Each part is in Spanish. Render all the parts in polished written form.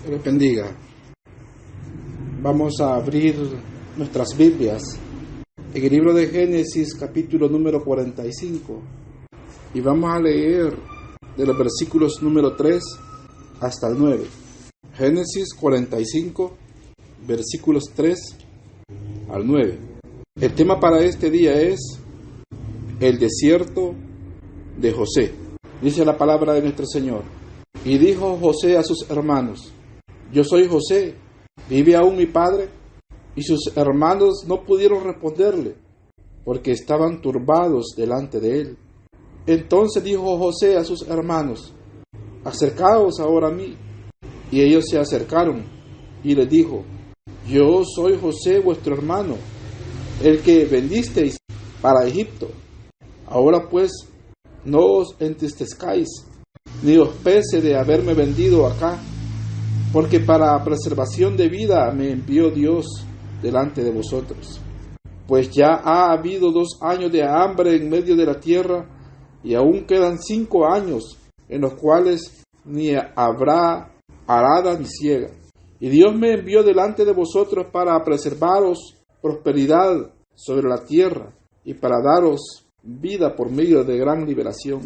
Que les bendiga. Vamos a abrir nuestras Biblias en el libro de Génesis, capítulo número 45, y vamos a leer de los versículos número 3 hasta el 9. Génesis 45, versículos 3 al 9. El tema para este día es el desierto de José. Dice la palabra de nuestro Señor: y dijo José a sus hermanos: yo soy José, ¿vive aún mi padre? Y sus hermanos no pudieron responderle, porque estaban turbados delante de él. Entonces dijo José a sus hermanos: acercaos ahora a mí. Y ellos se acercaron, y les dijo: yo soy José vuestro hermano, el que vendisteis para Egipto. Ahora pues, no os entristezcáis, ni os pese de haberme vendido acá, porque para preservación de vida me envió Dios delante de vosotros. Pues ya ha habido 2 años de hambre en medio de la tierra, y aún quedan 5 años, en los cuales ni habrá arada ni siega. Y Dios me envió delante de vosotros para preservaros prosperidad sobre la tierra, y para daros vida por medio de gran liberación.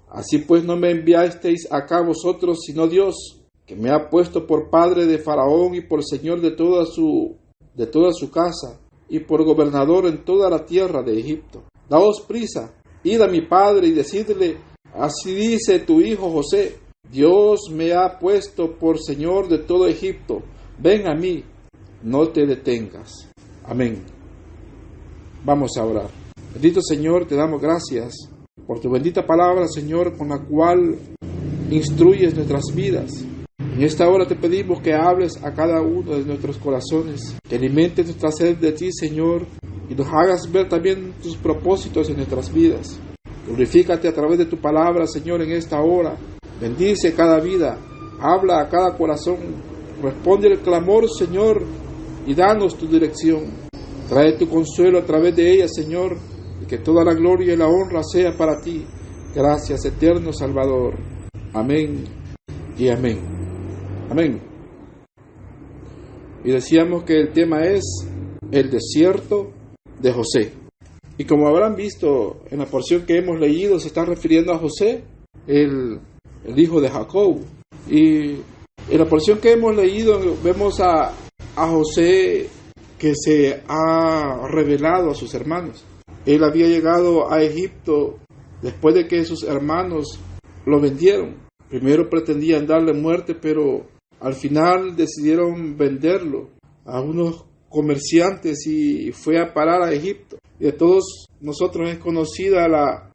Así pues no me enviasteis acá vosotros, sino Dios, que me ha puesto por padre de Faraón y por señor de toda su casa, y por gobernador en toda la tierra de Egipto. Daos prisa, id a mi padre y decidle: así dice tu hijo José, Dios me ha puesto por señor de todo Egipto, ven a mí, no te detengas. Amén. Vamos a orar. Bendito Señor, te damos gracias por tu bendita palabra, Señor, con la cual instruyes nuestras vidas. En esta hora te pedimos que hables a cada uno de nuestros corazones, que alimentes nuestra sed de ti, Señor, y nos hagas ver también tus propósitos en nuestras vidas. Glorifícate a través de tu palabra, Señor, en esta hora. Bendice cada vida, habla a cada corazón, responde el clamor, Señor, y danos tu dirección. Trae tu consuelo a través de ella, Señor, y que toda la gloria y la honra sea para ti. Gracias, eterno Salvador. Amén y amén. Amén. Y decíamos que el tema es el desierto de José. Y como habrán visto en la porción que hemos leído, se está refiriendo a José, el hijo de Jacob. Y en la porción que hemos leído vemos a José que se ha revelado a sus hermanos. Él había llegado a Egipto después de que sus hermanos lo vendieron. Primero pretendían darle muerte, pero al final decidieron venderlo a unos comerciantes y fue a parar a Egipto. Y de todos nosotros es conocida la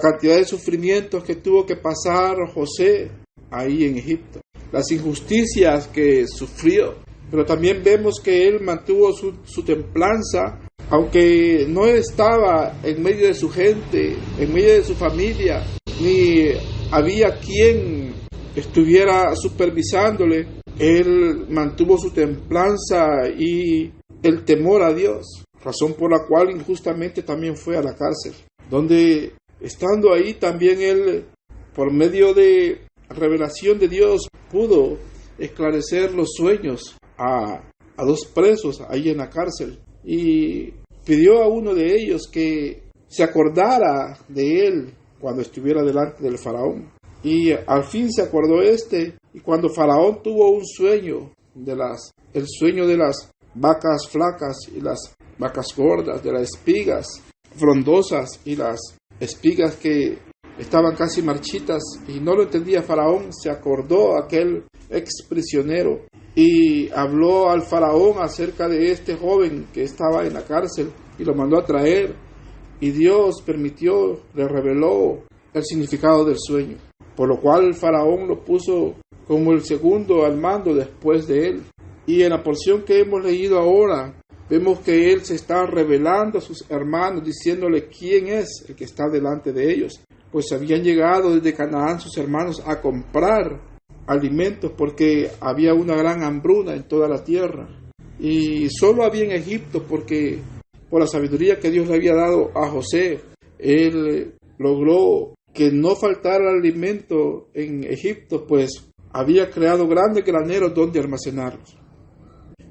cantidad de sufrimientos que tuvo que pasar José ahí en Egipto, las injusticias que sufrió, pero también vemos que él mantuvo su templanza, aunque no estaba en medio de su gente, en medio de su familia, ni había quien estuviera supervisándole. Él mantuvo su templanza y el temor a Dios, razón por la cual injustamente también fue a la cárcel, donde estando ahí también él, por medio de revelación de Dios, pudo esclarecer los sueños a 2 presos ahí en la cárcel, y pidió a uno de ellos que se acordara de él cuando estuviera delante del faraón. Y al fin se acordó y cuando Faraón tuvo un sueño, el sueño de las vacas flacas y las vacas gordas, de las espigas frondosas y las espigas que estaban casi marchitas, y no lo entendía Faraón, se acordó aquel ex prisionero y habló al Faraón acerca de este joven que estaba en la cárcel y lo mandó a traer, y Dios permitió, le reveló el significado del sueño, por lo cual el Faraón lo puso como el segundo al mando después de él. Y en la porción que hemos leído ahora, vemos que él se está revelando a sus hermanos, diciéndole quién es el que está delante de ellos, pues habían llegado desde Canaán sus hermanos a comprar alimentos porque había una gran hambruna en toda la tierra, y solo había en Egipto, porque por la sabiduría que Dios le había dado a José, él logró que no faltara alimento en Egipto, pues había creado grandes graneros donde almacenarlos.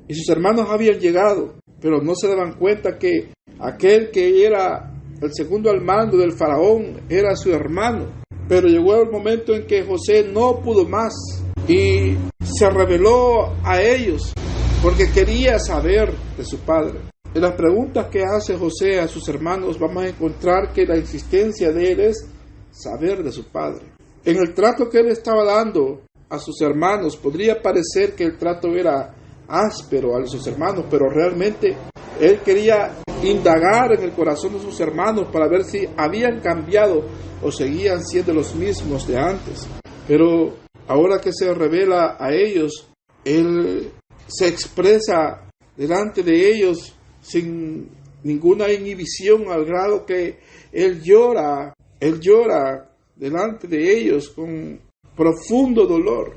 Y sus hermanos habían llegado, pero no se daban cuenta que aquel que era el segundo al mando del faraón era su hermano. Pero llegó el momento en que José no pudo más y se reveló a ellos porque quería saber de su padre. En las preguntas que hace José a sus hermanos vamos a encontrar que la insistencia de él es saber de su padre. En el trato que él estaba dando a sus hermanos podría parecer que el trato era áspero a sus hermanos, pero realmente él quería indagar en el corazón de sus hermanos para ver si habían cambiado o seguían siendo los mismos de antes. Pero ahora que se revela a ellos, él se expresa delante de ellos sin ninguna inhibición, al grado que él llora delante de ellos con profundo dolor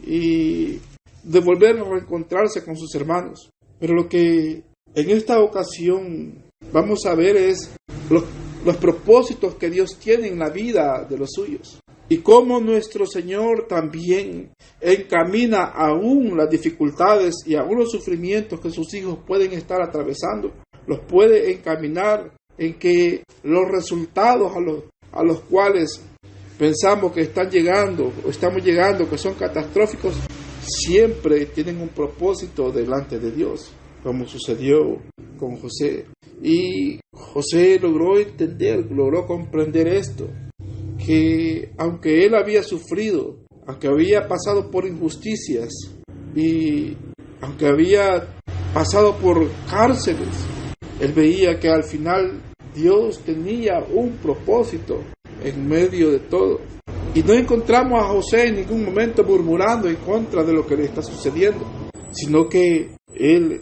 y de volver a reencontrarse con sus hermanos. Pero lo que en esta ocasión vamos a ver es los propósitos que Dios tiene en la vida de los suyos y cómo nuestro Señor también encamina aún las dificultades y aún los sufrimientos que sus hijos pueden estar atravesando, los puede encaminar en que los resultados a los cuales pensamos que están llegando o estamos llegando, que son catastróficos, siempre tienen un propósito delante de Dios, como sucedió con José. Y José logró entender, logró comprender esto, que aunque él había sufrido, aunque había pasado por injusticias y aunque había pasado por cárceles, él veía que al final Dios tenía un propósito en medio de todo. Y no encontramos a José en ningún momento murmurando en contra de lo que le está sucediendo, sino que él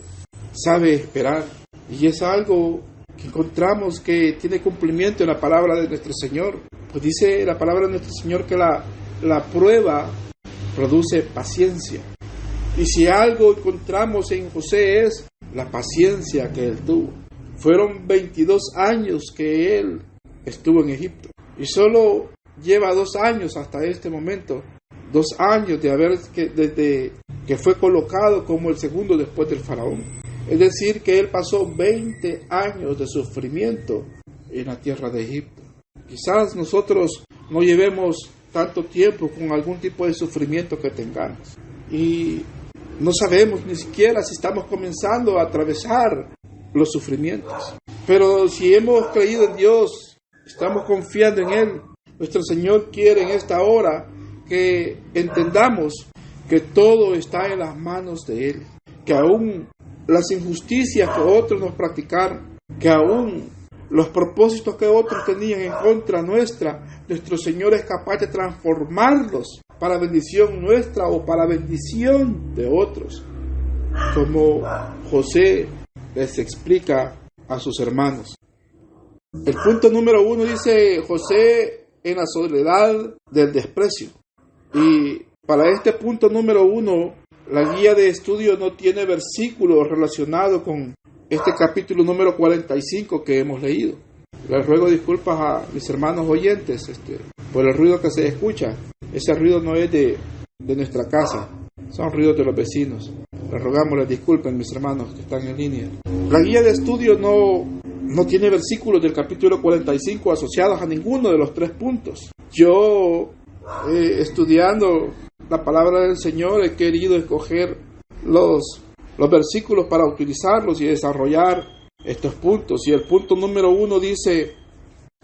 sabe esperar. Y es algo que encontramos que tiene cumplimiento en la palabra de nuestro Señor. Pues dice la palabra de nuestro Señor que la prueba produce paciencia. Y si algo encontramos en José es la paciencia que él tuvo. Fueron 22 años que él estuvo en Egipto. Y solo lleva 2 años hasta este momento. 2 años desde que fue colocado como el segundo después del faraón. Es decir, que él pasó 20 años de sufrimiento en la tierra de Egipto. Quizás nosotros no llevemos tanto tiempo con algún tipo de sufrimiento que tengamos. Y no sabemos ni siquiera si estamos comenzando a atravesar los sufrimientos. Pero si hemos creído en Dios, estamos confiando en Él, nuestro Señor quiere en esta hora que entendamos que todo está en las manos de Él, que aún las injusticias que otros nos practicaron, que aún los propósitos que otros tenían en contra nuestra, nuestro Señor es capaz de transformarlos para bendición nuestra o para bendición de otros, como José les explica a sus hermanos. El punto número 1 dice José en la soledad del desprecio. Y para este punto número 1, la guía de estudio no tiene versículos relacionados con este capítulo número 45 que hemos leído. Les ruego disculpas a mis hermanos oyentes por el ruido que se escucha. Ese ruido no es de nuestra casa, son ruidos de los vecinos. Les rogamos les disculpen, mis hermanos que están en línea. La guía de estudio no tiene versículos del capítulo 45 asociados a ninguno de los 3 puntos. Yo, estudiando la palabra del Señor, he querido escoger los versículos para utilizarlos y desarrollar estos puntos. Y el punto número 1 dice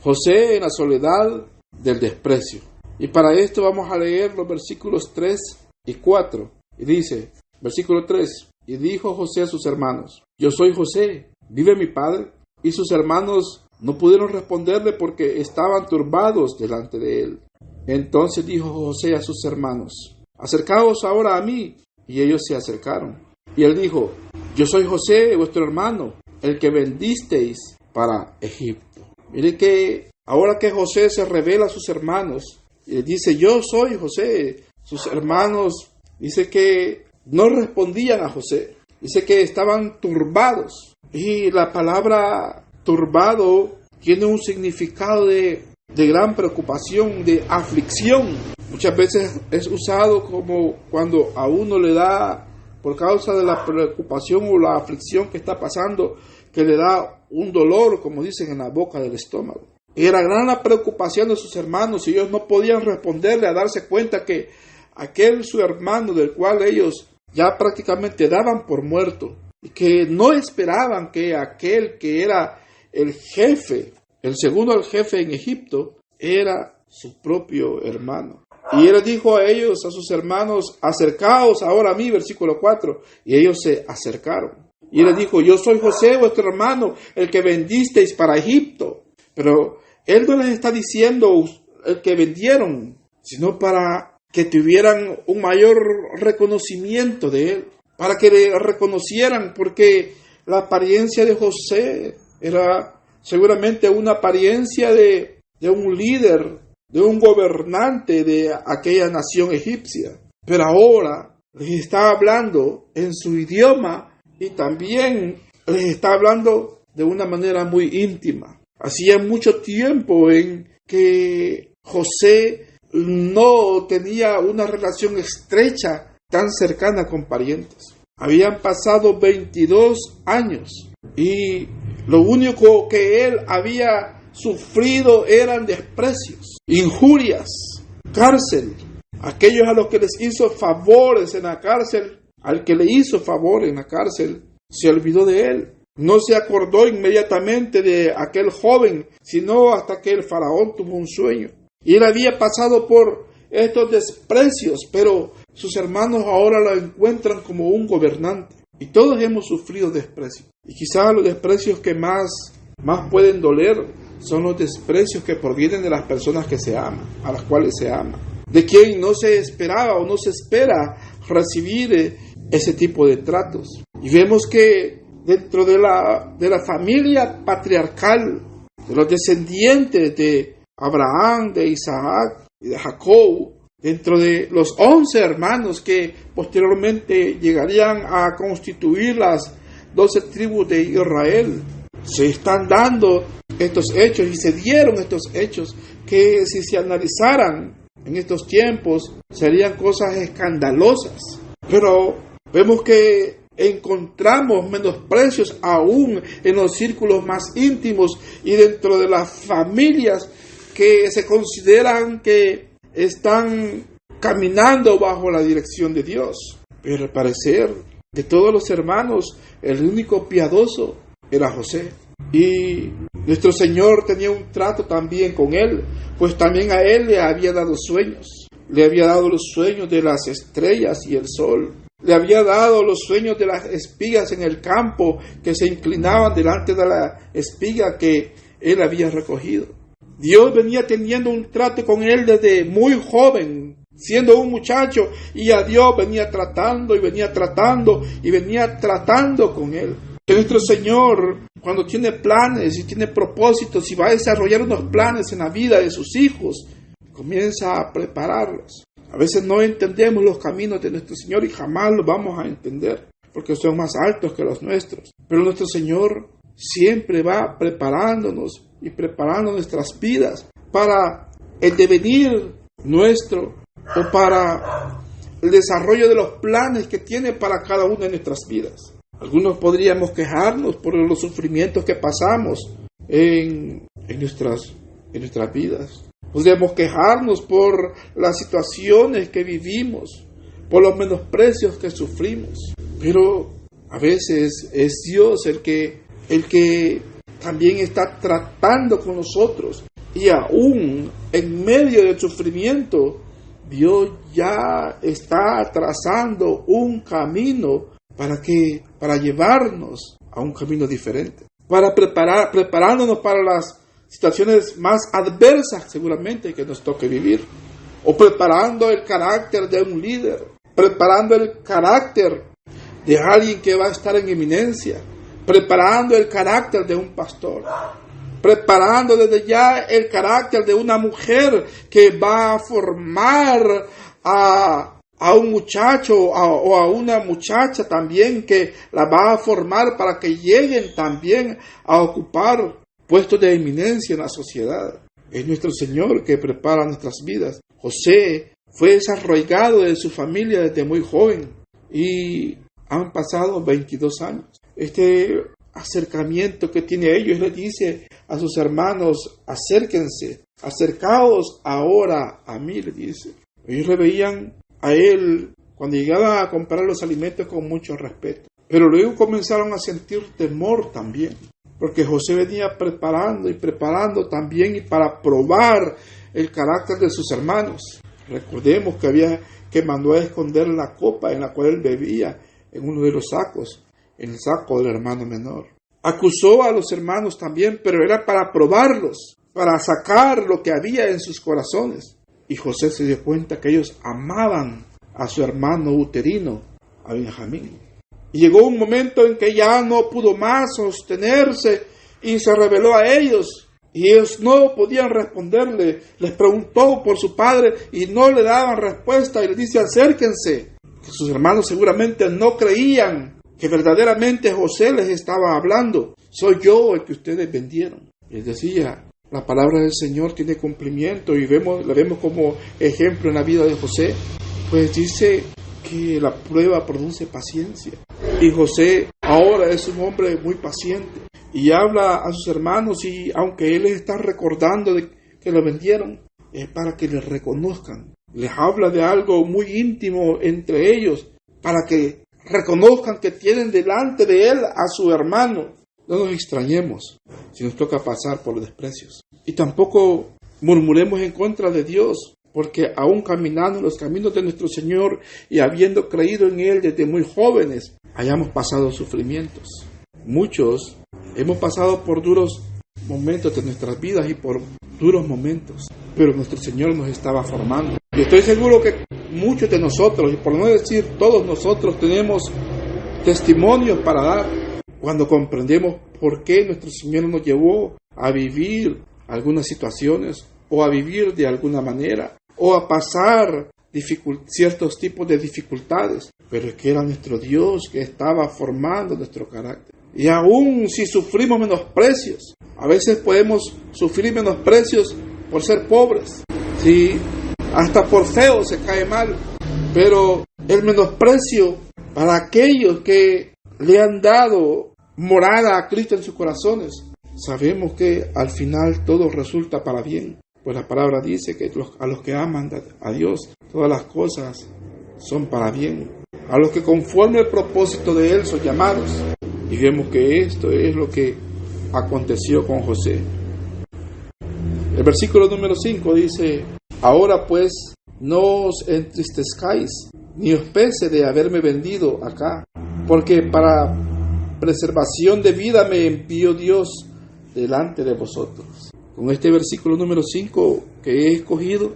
José en la soledad del desprecio. Y para esto vamos a leer los versículos 3 y 4. Y dice, versículo 3, y dijo José a sus hermanos, yo soy José, ¿vive mi padre? Y sus hermanos no pudieron responderle porque estaban turbados delante de él. Entonces dijo José a sus hermanos, acercaos ahora a mí. Y ellos se acercaron. Y él dijo, yo soy José, vuestro hermano, el que vendisteis para Egipto. Mire que ahora que José se revela a sus hermanos, y dice, yo soy José, sus hermanos, dice que no respondían a José. Dice que estaban turbados. Y la palabra turbado tiene un significado de gran preocupación, de aflicción, Muchas veces es usado como cuando a uno le da, por causa de la preocupación o la aflicción que está pasando, que le da un dolor, como dicen, en la boca del estómago. Era gran la preocupación de sus hermanos y ellos no podían responderle a darse cuenta que aquel su hermano del cual ellos ya prácticamente daban por muerto y que no esperaban que aquel que era el jefe, el segundo al jefe en Egipto, era su propio hermano. Y él dijo a ellos, a sus hermanos, acercaos ahora a mí, versículo 4, y ellos se acercaron. Y él les dijo, yo soy José, vuestro hermano, el que vendisteis para Egipto. Pero él no les está diciendo el que vendieron, sino para que tuvieran un mayor reconocimiento de él, para que le reconocieran, porque la apariencia de José era seguramente una apariencia de un líder, de un gobernante de aquella nación egipcia. Pero ahora les está hablando en su idioma y también les está hablando de una manera muy íntima. Hacía mucho tiempo en que José no tenía una relación estrecha tan cercana con parientes. Habían pasado 22 años y lo único que él había sufrido eran desprecios, injurias, cárcel. Aquellos a los que les hizo favores en la cárcel, al que le hizo favor en la cárcel, se olvidó de él. No se acordó inmediatamente de aquel joven, sino hasta que el faraón tuvo un sueño. Y él había pasado por estos desprecios, pero sus hermanos ahora lo encuentran como un gobernante. Y todos hemos sufrido desprecios. Y quizás los desprecios que más pueden doler son los desprecios que provienen de las personas que se aman, a las cuales se ama. De quien no se esperaba o no se espera recibir ese tipo de tratos. Y vemos que dentro de la familia patriarcal, de los descendientes de Abraham, de Isaac y de Jacob, dentro de los 11 hermanos que posteriormente llegarían a constituir las 12 tribus de Israel, se están dando estos hechos y se dieron estos hechos que si se analizaran en estos tiempos serían cosas escandalosas. Pero vemos que encontramos menosprecios aún en los círculos más íntimos y dentro de las familias que se consideran que están caminando bajo la dirección de Dios. Pero al parecer de todos los hermanos, el único piadoso era José. Y nuestro Señor tenía un trato también con él, pues también a él le había dado sueños. Le había dado los sueños de las estrellas y el sol. Le había dado los sueños de las espigas en el campo que se inclinaban delante de la espiga que él había recogido. Dios venía teniendo un trato con él desde muy joven, siendo un muchacho, y a Dios venía tratando y venía tratando y venía tratando con él. Que nuestro Señor, cuando tiene planes y tiene propósitos y va a desarrollar unos planes en la vida de sus hijos, comienza a prepararlos. A veces no entendemos los caminos de nuestro Señor y jamás los vamos a entender, porque son más altos que los nuestros. Pero nuestro Señor siempre va preparándonos y preparando nuestras vidas para el devenir nuestro o para el desarrollo de los planes que tiene para cada una de nuestras vidas. Algunos podríamos quejarnos por los sufrimientos que pasamos en nuestras vidas. Podríamos quejarnos por las situaciones que vivimos, por los menosprecios que sufrimos. Pero a veces es Dios el que también está tratando con nosotros. Y aún en medio del sufrimiento, Dios ya está trazando un camino para llevarnos a un camino diferente, para preparándonos para las situaciones más adversas seguramente que nos toque vivir, o preparando el carácter de un líder, preparando el carácter de alguien que va a estar en eminencia, preparando el carácter de un pastor, preparando desde ya el carácter de una mujer que va a formar a un muchacho o a una muchacha también, que la va a formar para que lleguen también a ocupar puestos de eminencia en la sociedad. Es nuestro Señor que prepara nuestras vidas. José fue desarraigado de su familia desde muy joven y han pasado 22 años. Este acercamiento que tiene ellos, les dice a sus hermanos, acérquense, acercaos ahora a mí, le dice. Ellos le veían a él cuando llegaba a comprar los alimentos con mucho respeto, pero luego comenzaron a sentir temor también, porque José venía preparando y preparando también y para probar el carácter de sus hermanos. Recordemos que mandó a esconder la copa en la cual él bebía en uno de los sacos, en el saco del hermano menor. Acusó a los hermanos también, pero era para probarlos, para sacar lo que había en sus corazones. Y José se dio cuenta que ellos amaban a su hermano uterino, a Benjamín. Y llegó un momento en que ya no pudo más sostenerse y se reveló a ellos. Y ellos no podían responderle. Les preguntó por su padre y no le daban respuesta. Y les dice, acérquense. Que sus hermanos seguramente no creían que verdaderamente José les estaba hablando. Soy yo el que ustedes vendieron. Y les decía, la palabra del Señor tiene cumplimiento y la vemos como ejemplo en la vida de José. Pues dice que la prueba produce paciencia. Y José ahora es un hombre muy paciente. Y habla a sus hermanos y aunque él les está recordando de que lo vendieron, es para que les reconozcan. Les habla de algo muy íntimo entre ellos, para que reconozcan que tienen delante de él a su hermano. No nos extrañemos si nos toca pasar por desprecios. Y tampoco murmuremos en contra de Dios, porque aún caminando en los caminos de nuestro Señor y habiendo creído en Él desde muy jóvenes, hayamos pasado sufrimientos. Muchos hemos pasado por duros momentos de nuestras vidas y por duros momentos, pero nuestro Señor nos estaba formando. Y estoy seguro que muchos de nosotros, y por no decir todos nosotros, tenemos testimonios para dar cuando comprendemos por qué nuestro Señor nos llevó a vivir algunas situaciones o a vivir de alguna manera o a pasar ciertos tipos de dificultades, pero es que era nuestro Dios que estaba formando nuestro carácter. Y aún si sufrimos menosprecios, a veces podemos sufrir menosprecios por ser pobres, sí, hasta por feo se cae mal, pero el menosprecio para aquellos que le han dado morada a Cristo en sus corazones, sabemos que al final todo resulta para bien. Pues la palabra dice que a los que aman a Dios, todas las cosas son para bien. A los que conforme al propósito de Él son llamados. Y vemos que esto es lo que aconteció con José. El versículo número 5 dice, ahora pues no os entristezcáis, ni os pese de haberme vendido acá, porque para preservación de vida me envió Dios delante de vosotros. Con este versículo número 5 que he escogido,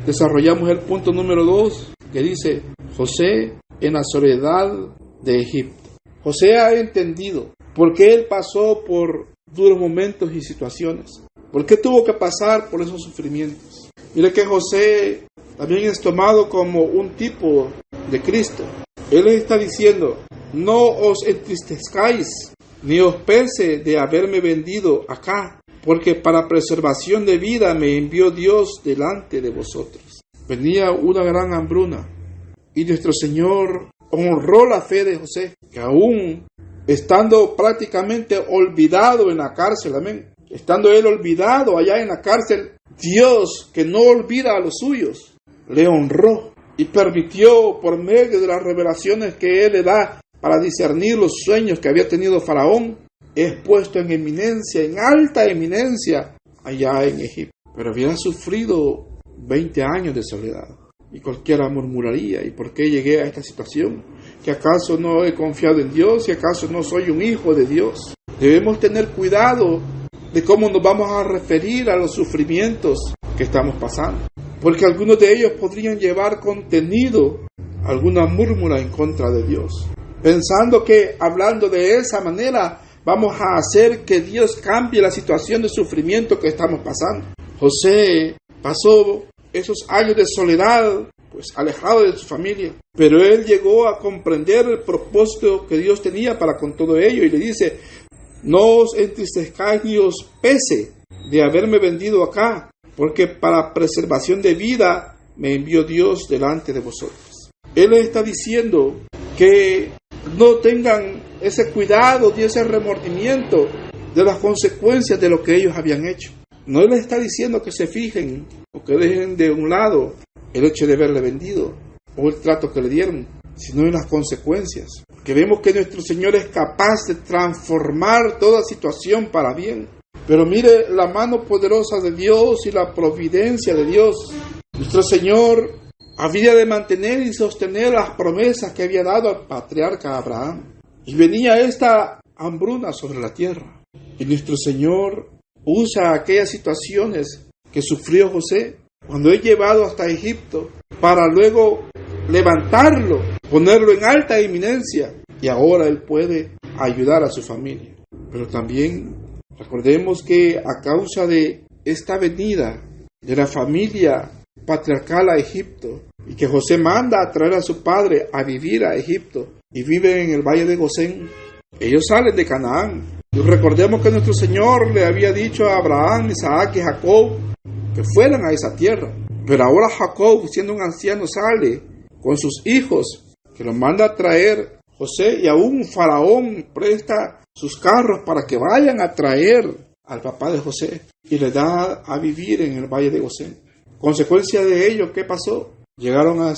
desarrollamos el punto número 2, que dice, José en la soledad de Egipto. José ha entendido por qué él pasó por duros momentos y situaciones, por qué tuvo que pasar por esos sufrimientos. Mire que José también es tomado como un tipo de Cristo. Él les está diciendo, no os entristezcáis, ni os pese de haberme vendido acá, porque para preservación de vida me envió Dios delante de vosotros. Venía una gran hambruna y nuestro Señor honró la fe de José, que aún estando prácticamente olvidado en la cárcel, amén, estando él olvidado allá en la cárcel, Dios, que no olvida a los suyos, le honró y permitió por medio de las revelaciones que él le da para discernir los sueños que había tenido Faraón, es puesto en eminencia, en alta eminencia, allá en Egipto. Pero había sufrido 20 años de soledad. Y cualquiera murmuraría, ¿y por qué llegué a esta situación? ¿Que acaso no he confiado en Dios? ¿Y acaso no soy un hijo de Dios? Debemos tener cuidado de cómo nos vamos a referir a los sufrimientos que estamos pasando. Porque algunos de ellos podrían llevar contenido alguna murmura en contra de Dios. Pensando que hablando de esa manera vamos a hacer que Dios cambie la situación de sufrimiento que estamos pasando. José pasó esos años de soledad, pues alejado de su familia, pero él llegó a comprender el propósito que Dios tenía para con todo ello y le dice, no os entristezcáis ni os pese de haberme vendido acá, porque para preservación de vida me envió Dios delante de vosotros. Él les está diciendo que no tengan ese cuidado ni ese remordimiento de las consecuencias de lo que ellos habían hecho. No les está diciendo que se fijen o que dejen de un lado el hecho de haberle vendido o el trato que le dieron, sino en las consecuencias. Que vemos que nuestro Señor es capaz de transformar toda situación para bien. Pero mire la mano poderosa de Dios y la providencia de Dios. Nuestro Señor había de mantener y sostener las promesas que había dado al patriarca Abraham. Y venía esta hambruna sobre la tierra. Y nuestro Señor usa aquellas situaciones que sufrió José cuando es llevado hasta Egipto para luego levantarlo, ponerlo en alta eminencia, y ahora él puede ayudar a su familia. Pero también recordemos que a causa de esta venida de la familia patriarcal a Egipto, y que José manda a traer a su padre a vivir a Egipto, y viven en el valle de Gosén, ellos salen de Canaán. Y recordemos que nuestro Señor le había dicho a Abraham, Isaac y Jacob que fueran a esa tierra. Pero ahora Jacob, siendo un anciano, sale con sus hijos, que los manda a traer José, y aún Faraón presta sus carros para que vayan a traer al papá de José, y le da a vivir en el valle de Gosén. Consecuencia de ello, ¿qué pasó? Llegaron a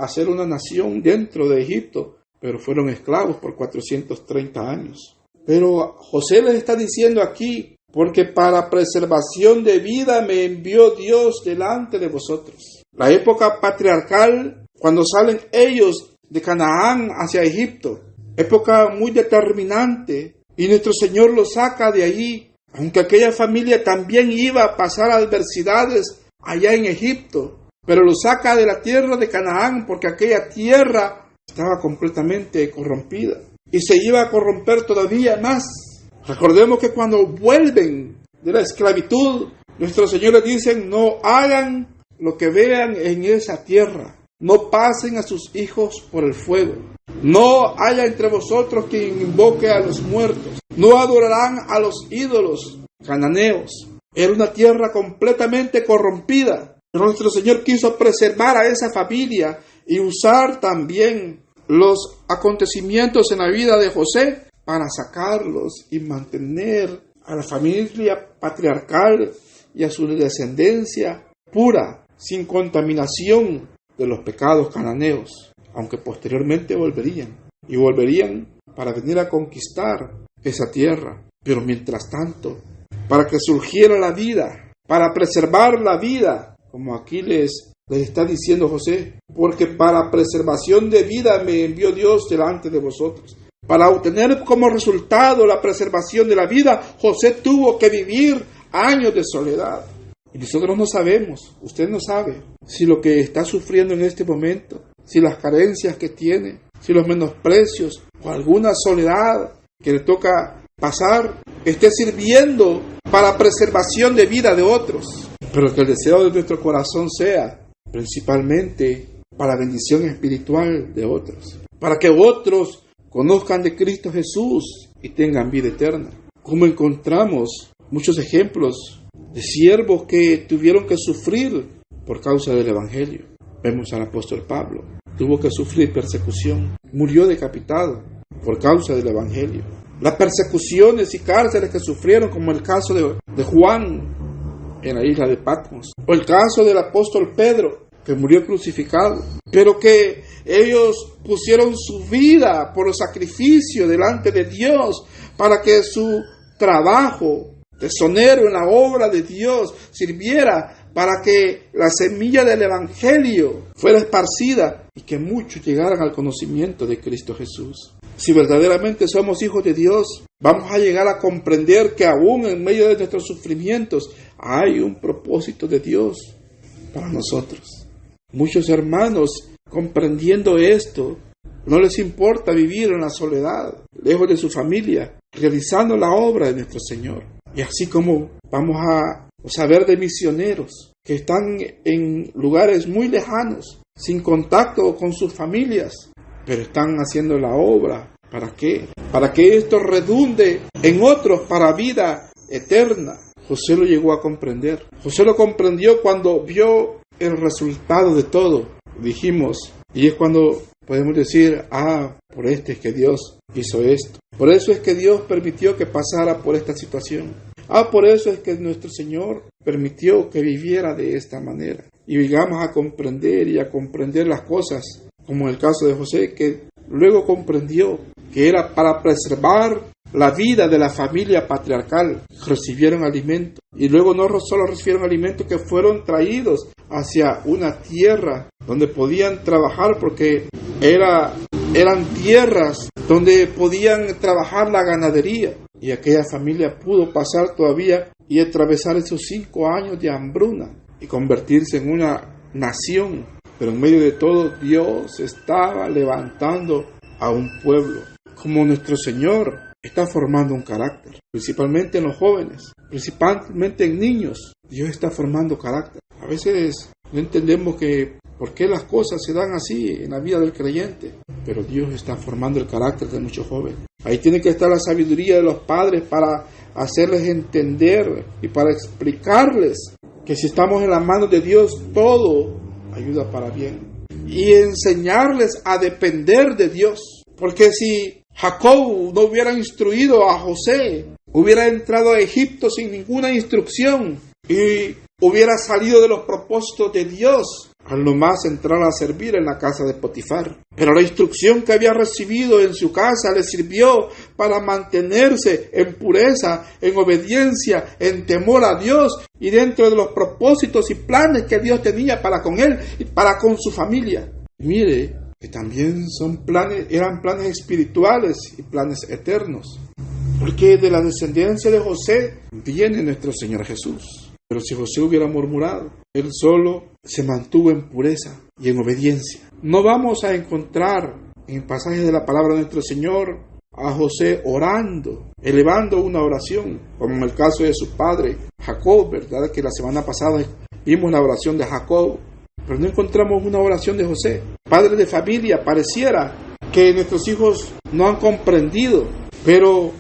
ser una nación dentro de Egipto, pero fueron esclavos por 430 años. Pero José les está diciendo aquí, porque para preservación de vida me envió Dios delante de vosotros. La época patriarcal, cuando salen ellos de Canaán hacia Egipto, época muy determinante, y nuestro Señor los saca de allí, aunque aquella familia también iba a pasar adversidades allá en Egipto, pero los saca de la tierra de Canaán porque aquella tierra estaba completamente corrompida y se iba a corromper todavía más. Recordemos que cuando vuelven de la esclavitud, nuestro Señor les dice: no hagan lo que vean en esa tierra, no pasen a sus hijos por el fuego, no haya entre vosotros quien invoque a los muertos, no adorarán a los ídolos cananeos. Era una tierra completamente corrompida, pero nuestro Señor quiso preservar a esa familia y usar también los acontecimientos en la vida de José para sacarlos y mantener a la familia patriarcal y a su descendencia pura, sin contaminación de los pecados cananeos, aunque posteriormente volverían para venir a conquistar esa tierra. Pero mientras tanto, para que surgiera la vida, para preservar la vida, como aquí les está diciendo José, porque para preservación de vida me envió Dios delante de vosotros. Para obtener como resultado la preservación de la vida, José tuvo que vivir años de soledad. Y nosotros no sabemos, usted no sabe, si lo que está sufriendo en este momento, si las carencias que tiene, si los menosprecios o alguna soledad que le toca pasar, esté sirviendo para preservación de vida de otros. Pero que el deseo de nuestro corazón sea principalmente para bendición espiritual de otros, para que otros conozcan de Cristo Jesús y tengan vida eterna. Como encontramos muchos ejemplos de siervos que tuvieron que sufrir por causa del Evangelio. Vemos al apóstol Pablo, tuvo que sufrir persecución, murió decapitado por causa del Evangelio. Las persecuciones y cárceles que sufrieron, como el caso de Juan en la isla de Patmos, o el caso del apóstol Pedro, que murió crucificado, pero que ellos pusieron su vida por sacrificio delante de Dios para que su trabajo tesonero en la obra de Dios sirviera para que la semilla del Evangelio fuera esparcida y que muchos llegaran al conocimiento de Cristo Jesús. Si verdaderamente somos hijos de Dios, vamos a llegar a comprender que aún en medio de nuestros sufrimientos hay un propósito de Dios para nosotros. Muchos hermanos, comprendiendo esto, no les importa vivir en la soledad, lejos de su familia, realizando la obra de nuestro Señor. Y así como vamos a saber de misioneros que están en lugares muy lejanos, sin contacto con sus familias, pero están haciendo la obra. ¿Para qué? Para que esto redunde en otros para vida eterna. José lo llegó a comprender. José lo comprendió cuando vio el resultado de todo, dijimos, y es cuando podemos decir, por esto es que Dios hizo esto. Por eso es que Dios permitió que pasara por esta situación. Por eso es que nuestro Señor permitió que viviera de esta manera. Y llegamos a comprender las cosas, como en el caso de José, que luego comprendió que era para preservar la vida de la familia patriarcal. Recibieron alimento. Y luego no solo recibieron alimento, que fueron traídos hacia una tierra donde podían trabajar, porque eran tierras donde podían trabajar la ganadería. Y aquella familia pudo pasar todavía y atravesar esos 5 años de hambruna y convertirse en una nación. Pero en medio de todo, Dios estaba levantando a un pueblo. Como nuestro Señor está formando un carácter, principalmente en los jóvenes, principalmente en niños. Dios está formando carácter. A veces no entendemos por qué las cosas se dan así en la vida del creyente, pero Dios está formando el carácter de muchos jóvenes. Ahí tiene que estar la sabiduría de los padres para hacerles entender y para explicarles que si estamos en las manos de Dios, todo ayuda para bien. Y enseñarles a depender de Dios. Porque si Jacob no hubiera instruido a José, hubiera entrado a Egipto sin ninguna instrucción y hubiera salido de los propósitos de Dios, al nomás entrar a servir en la casa de Potifar. Pero la instrucción que había recibido en su casa le sirvió para mantenerse en pureza, en obediencia, en temor a Dios y dentro de los propósitos y planes que Dios tenía para con él y para con su familia. Mire, que también eran planes espirituales y planes eternos. Porque de la descendencia de José viene nuestro Señor Jesús. Pero si José hubiera murmurado, él solo se mantuvo en pureza y en obediencia. No vamos a encontrar en pasajes de la palabra de nuestro Señor a José orando, elevando una oración, como en el caso de su padre Jacob, ¿verdad? Que la semana pasada vimos la oración de Jacob, pero no encontramos una oración de José. Padre de familia, pareciera que nuestros hijos no han comprendido, pero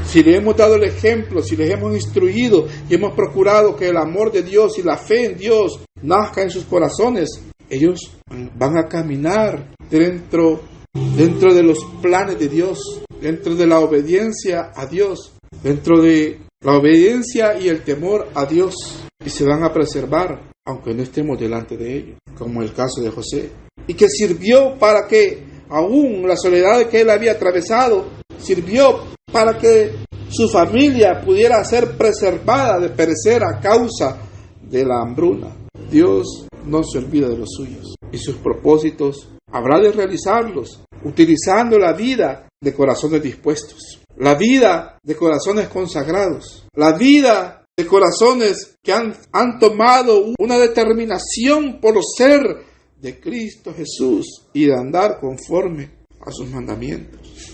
si les hemos dado el ejemplo, si les hemos instruido y hemos procurado que el amor de Dios y la fe en Dios nazca en sus corazones, ellos van a caminar dentro de los planes de Dios, dentro de la obediencia a Dios, dentro de la obediencia y el temor a Dios, y se van a preservar, aunque no estemos delante de ellos, como el caso de José, y que sirvió para que aún la soledad que él había atravesado, sirvió para que su familia pudiera ser preservada de perecer a causa de la hambruna. Dios no se olvida de los suyos y sus propósitos habrá de realizarlos utilizando la vida de corazones dispuestos, la vida de corazones consagrados, la vida de corazones que han tomado una determinación por ser de Cristo Jesús y de andar conforme a sus mandamientos.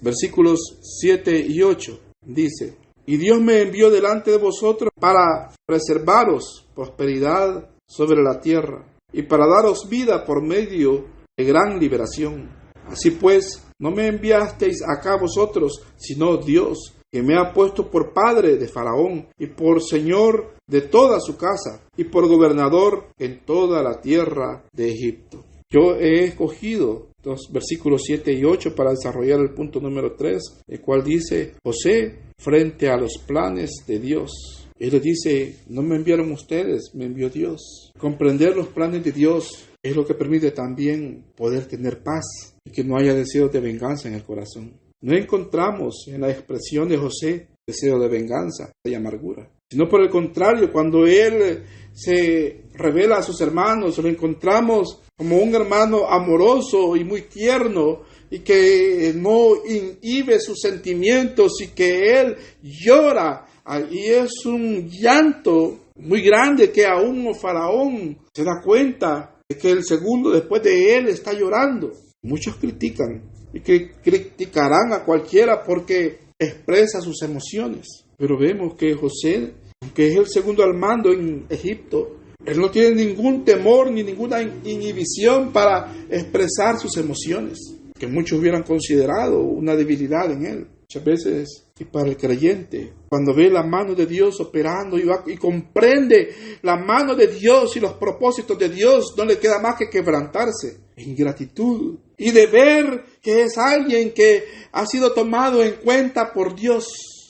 Versículos 7 y 8 dice: y Dios me envió delante de vosotros para preservaros prosperidad sobre la tierra y para daros vida por medio de gran liberación. Así pues, no me enviasteis acá vosotros, sino Dios, que me ha puesto por padre de Faraón y por señor de toda su casa y por gobernador en toda la tierra de Egipto. Yo he escogido los versículos 7 y 8 para desarrollar el punto número 3, el cual dice: José frente a los planes de Dios. Él le dice: no me enviaron ustedes, me envió Dios. Comprender los planes de Dios es lo que permite también poder tener paz y que no haya deseos de venganza en el corazón. No encontramos en la expresión de José deseo de venganza y amargura, sino por el contrario, cuando él se revela a sus hermanos, lo encontramos como un hermano amoroso y muy tierno y que no inhibe sus sentimientos y que él llora. Y es un llanto muy grande que aún Faraón se da cuenta de que el segundo después de él está llorando. Muchos critican y que criticarán a cualquiera porque expresa sus emociones. Pero vemos que José, aunque es el segundo al mando en Egipto, él no tiene ningún temor ni ninguna inhibición para expresar sus emociones, que muchos hubieran considerado una debilidad en él. Muchas veces Y para el creyente, cuando ve la mano de Dios operando y comprende la mano de Dios y los propósitos de Dios, no le queda más que quebrantarse en gratitud y de ver que es alguien que ha sido tomado en cuenta por Dios.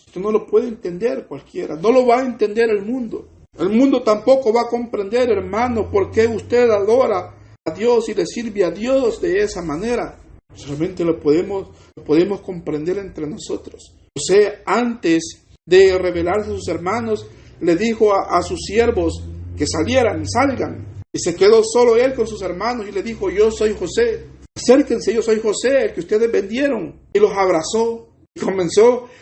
Esto no lo puede entender cualquiera, no lo va a entender el mundo. El mundo tampoco va a comprender, hermano, por qué usted adora a Dios y le sirve a Dios de esa manera. Solamente lo podemos comprender entre nosotros. José, antes de revelarse a sus hermanos, le dijo a sus siervos que salgan. Y se quedó solo él con sus hermanos y le dijo: yo soy José, acérquense, yo soy José, el que ustedes vendieron. Y los abrazó. Y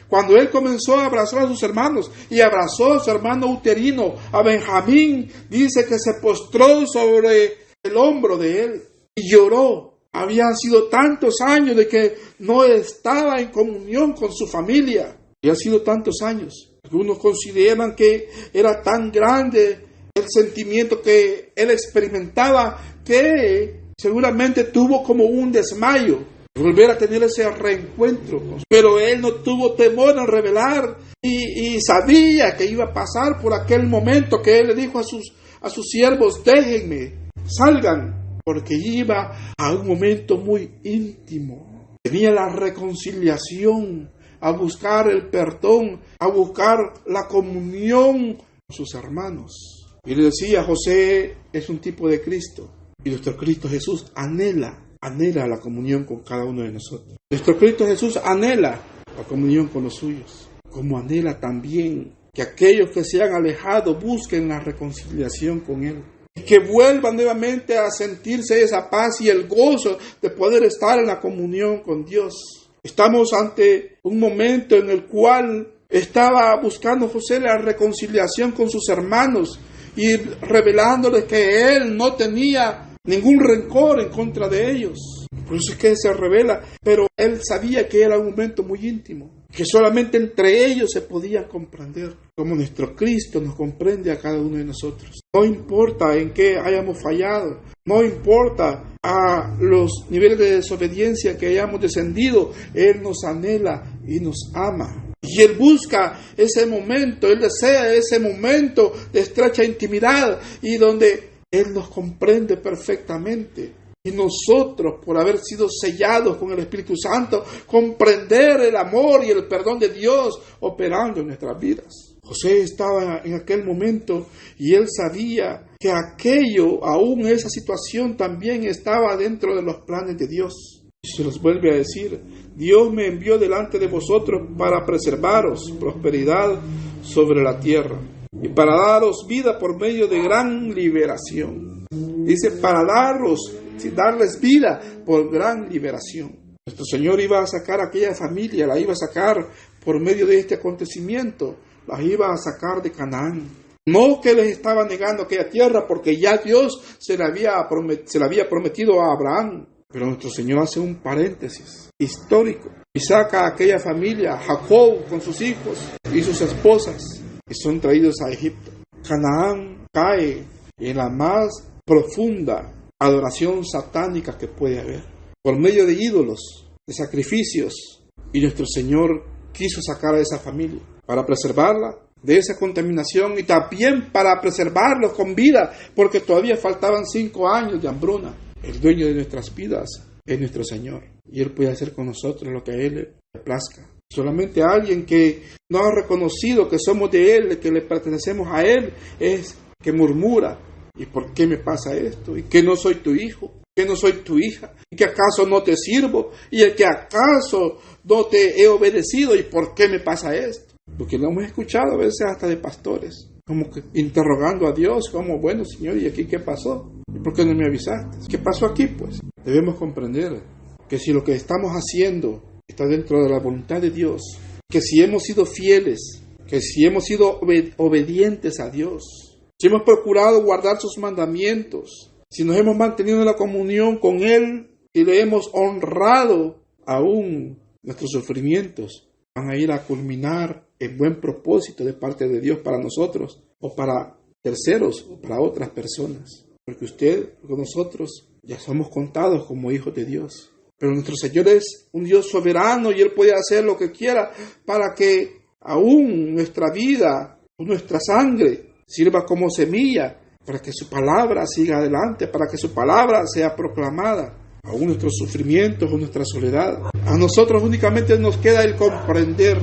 cuando él comenzó a abrazar a sus hermanos y abrazó a su hermano uterino, a Benjamín, dice que se postró sobre el hombro de él y lloró. Habían sido tantos años de que no estaba en comunión con su familia. Y han sido tantos años. Algunos consideran que era tan grande el sentimiento que él experimentaba que seguramente tuvo como un desmayo. Volver a tener ese reencuentro. Pero él no tuvo temor en revelar y sabía que iba a pasar por aquel momento que él le dijo a sus siervos: déjenme, salgan. Porque iba a un momento muy íntimo. Tenía la reconciliación, a buscar el perdón, a buscar la comunión con sus hermanos. Y le decía: José es un tipo de Cristo. Y nuestro Cristo Jesús anhela la comunión con cada uno de nosotros. Nuestro Cristo Jesús anhela la comunión con los suyos. Como anhela también que aquellos que se han alejado busquen la reconciliación con Él. Y que vuelvan nuevamente a sentirse esa paz y el gozo de poder estar en la comunión con Dios. Estamos ante un momento en el cual estaba buscando José la reconciliación con sus hermanos y revelándoles que él no tenía ningún rencor en contra de ellos. Por eso es que se revela, pero él sabía que era un momento muy íntimo, que solamente entre ellos se podía comprender, como nuestro Cristo nos comprende a cada uno de nosotros. No importa en qué hayamos fallado, no importa a los niveles de desobediencia que hayamos descendido, Él nos anhela y nos ama. Y Él busca ese momento, Él desea ese momento de estrecha intimidad y donde Él nos comprende perfectamente. Y nosotros, por haber sido sellados con el Espíritu Santo, comprender el amor y el perdón de Dios operando en nuestras vidas. José estaba en aquel momento y él sabía que aquello, aún esa situación, también estaba dentro de los planes de Dios. Y se los vuelve a decir: Dios me envió delante de vosotros para preservaros prosperidad sobre la tierra y para daros vida por medio de gran liberación. Dice: para darles vida por gran liberación. Nuestro Señor iba a sacar a aquella familia, la iba a sacar por medio de este acontecimiento, la iba a sacar de Canaán. No que les estaba negando aquella tierra, porque ya Dios se la había prometido a Abraham. Pero nuestro Señor hace un paréntesis histórico y saca a aquella familia, Jacob con sus hijos y sus esposas, y son traídos a Egipto. Canaán cae en la más profunda adoración satánica que puede haber, por medio de ídolos, de sacrificios, y nuestro Señor quiso sacar a esa familia para preservarla de esa contaminación y también para preservarlos con vida, porque todavía faltaban 5 años de hambruna. El dueño de nuestras vidas es nuestro Señor, y Él puede hacer con nosotros lo que a Él le plazca. Solamente alguien que no ha reconocido que somos de Él, que le pertenecemos a Él, es que murmura: ¿y por qué me pasa esto? ¿Y que no soy tu hijo? ¿Que no soy tu hija? ¿Y que acaso no te sirvo? ¿Y que acaso no te he obedecido? ¿Y por qué me pasa esto? Porque lo hemos escuchado a veces hasta de pastores, como que interrogando a Dios, como: bueno, Señor, ¿y aquí qué pasó? ¿Y por qué no me avisaste? ¿Qué pasó aquí, pues? Debemos comprender que si lo que estamos haciendo está dentro de la voluntad de Dios, que si hemos sido fieles, que si hemos sido obedientes a Dios, si hemos procurado guardar sus mandamientos, si nos hemos mantenido en la comunión con Él y le hemos honrado, aún nuestros sufrimientos van a ir a culminar en buen propósito de parte de Dios para nosotros o para terceros o para otras personas. Porque nosotros ya somos contados como hijos de Dios. Pero nuestro Señor es un Dios soberano y Él puede hacer lo que quiera para que aún nuestra vida o nuestra sangre sirva como semilla, para que su palabra siga adelante, para que su palabra sea proclamada. Aún nuestros sufrimientos o nuestra soledad, a nosotros únicamente nos queda el comprender,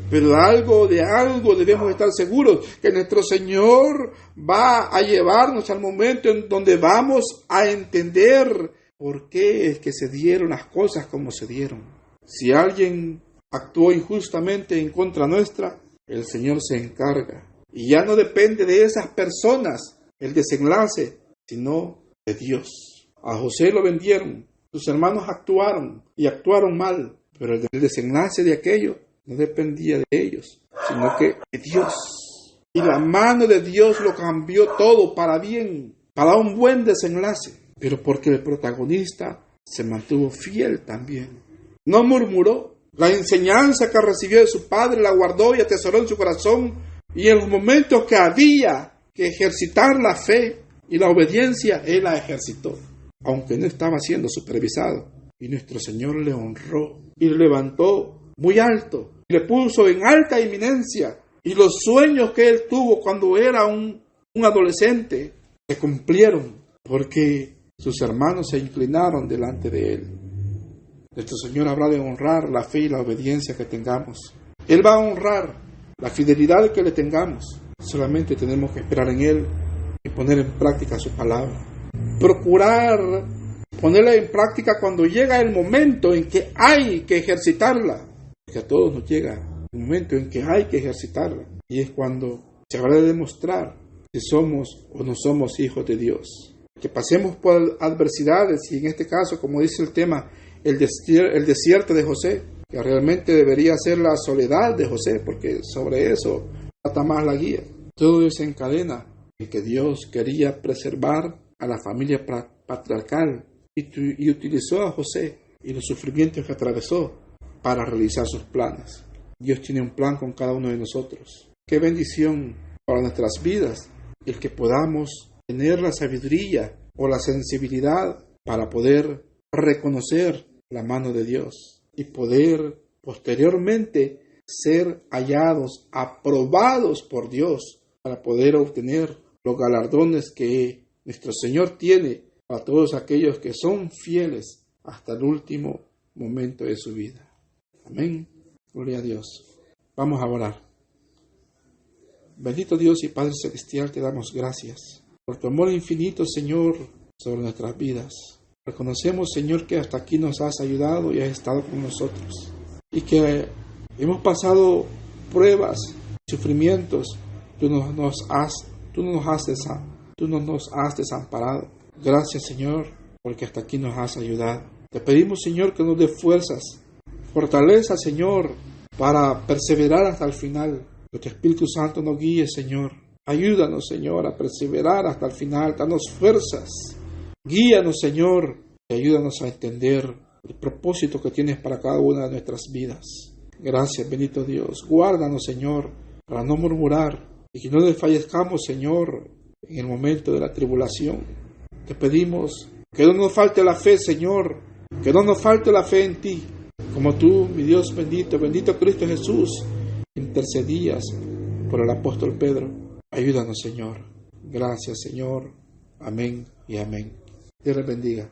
pero de algo debemos estar seguros, que nuestro Señor va a llevarnos al momento en donde vamos a entender por qué es que se dieron las cosas como se dieron. Si alguien actuó injustamente en contra nuestra, el Señor se encarga. Y ya no depende de esas personas el desenlace, sino de Dios. A José lo vendieron, sus hermanos actuaron y actuaron mal, pero el desenlace de aquello no dependía de ellos, sino que de Dios. Y la mano de Dios lo cambió todo para bien, para un buen desenlace, pero porque el protagonista se mantuvo fiel también. No murmuró. La enseñanza que recibió de su padre la guardó y atesoró en su corazón, y en los momentos que había que ejercitar la fe y la obediencia, él la ejercitó, aunque no estaba siendo supervisado. Y nuestro Señor le honró y le levantó muy alto, y le puso en alta eminencia. Y los sueños que él tuvo cuando era un adolescente se cumplieron, porque sus hermanos se inclinaron delante de él. Nuestro Señor habrá de honrar la fe y la obediencia que tengamos. Él va a honrar la fidelidad que le tengamos. Solamente tenemos que esperar en Él y poner en práctica su palabra. Procurar ponerla en práctica cuando llega el momento en que hay que ejercitarla. Porque a todos nos llega el momento en que hay que ejercitarla. Y es cuando se habrá de demostrar si somos o no somos hijos de Dios. Que pasemos por adversidades, y en este caso, como dice el tema, el desierto de José, que realmente debería ser la soledad de José, porque sobre eso trata más la guía. Todo desencadena en que Dios quería preservar a la familia patriarcal y utilizó a José y los sufrimientos que atravesó para realizar sus planes. Dios tiene un plan con cada uno de nosotros. Qué bendición para nuestras vidas el que podamos tener la sabiduría o la sensibilidad para poder reconocer la mano de Dios y poder posteriormente ser hallados, aprobados por Dios para poder obtener los galardones que nuestro Señor tiene para todos aquellos que son fieles hasta el último momento de su vida. Amén. Gloria a Dios. Vamos a orar. Bendito Dios y Padre Celestial, te damos gracias por tu amor infinito, Señor, sobre nuestras vidas. Reconocemos, Señor, que hasta aquí nos has ayudado y has estado con nosotros. Y que hemos pasado pruebas, sufrimientos. Tú no nos has desamparado. Gracias, Señor, porque hasta aquí nos has ayudado. Te pedimos, Señor, que nos dé fuerzas, fortaleza, Señor, para perseverar hasta el final. Que tu Espíritu Santo nos guíe, Señor. Ayúdanos, Señor, a perseverar hasta el final. Danos fuerzas. Guíanos, Señor, y ayúdanos a entender el propósito que tienes para cada una de nuestras vidas. Gracias, bendito Dios. Guárdanos, Señor, para no murmurar y que no desfallezcamos, Señor, en el momento de la tribulación. Te pedimos que no nos falte la fe, Señor, que no nos falte la fe en ti, como tú, mi Dios bendito, bendito Cristo Jesús, intercedías por el apóstol Pedro. Ayúdanos, Señor. Gracias, Señor. Amén y amén. Dios les bendiga.